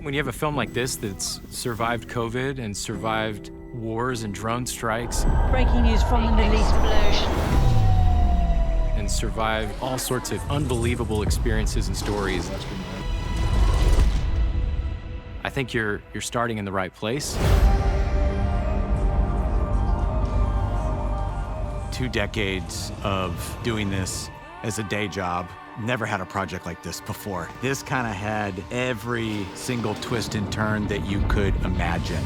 When you have a film like this that's survived COVID and survived wars and drone strikes. Breaking news from the Middle East. And survived all sorts of unbelievable experiences and stories. I think you're starting in the right place. 2 decades of doing this as a day job. Never had a project like this before. This kind of had every single twist and turn that you could imagine.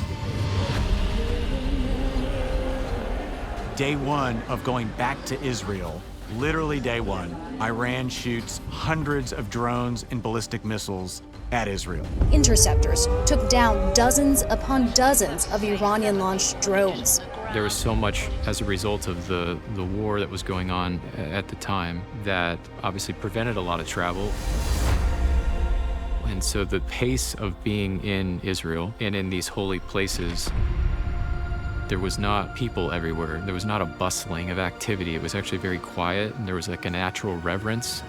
Day one of going back to Israel, literally day one, Iran shoots hundreds of drones and ballistic missiles at Israel. Interceptors took down dozens upon dozens of Iranian-launched drones. There was so much as a result of the war that was going on at the time that obviously prevented a lot of travel. And so the pace of being in Israel and in these holy places, there was not people everywhere. There was not a bustling of activity. It was actually very quiet, and there was like a natural reverence.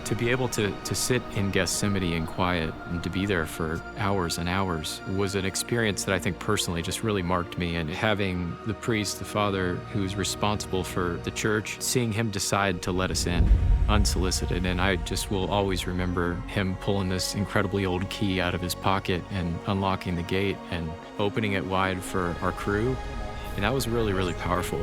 To be able to sit in Gethsemane in quiet and to be there for hours and hours was an experience that I think personally just really marked me. And having the priest, the father who's responsible for the church, seeing him decide to let us in unsolicited. And I just will always remember him pulling this incredibly old key out of his pocket and unlocking the gate and opening it wide for our crew. And that was really, really powerful.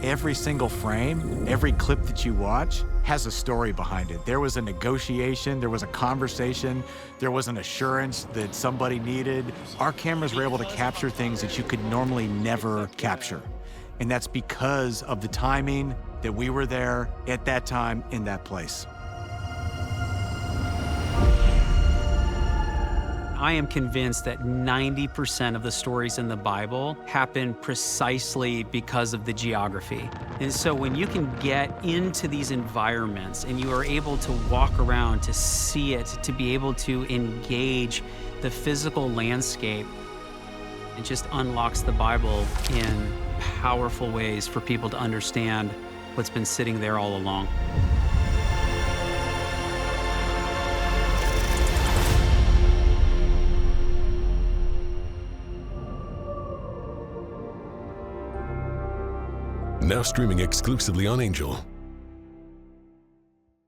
Every single frame, every clip that you watch has a story behind it. There was a negotiation, there was a conversation, there was an assurance that somebody needed. Our cameras were able to capture things that you could normally never capture. And that's because of the timing that we were there at that time in that place. I am convinced that 90% of the stories in the Bible happen precisely because of the geography. And so when you can get into these environments and you are able to walk around, to see it, to be able to engage the physical landscape, it just unlocks the Bible in powerful ways for people to understand what's been sitting there all along. Now streaming exclusively on Angel.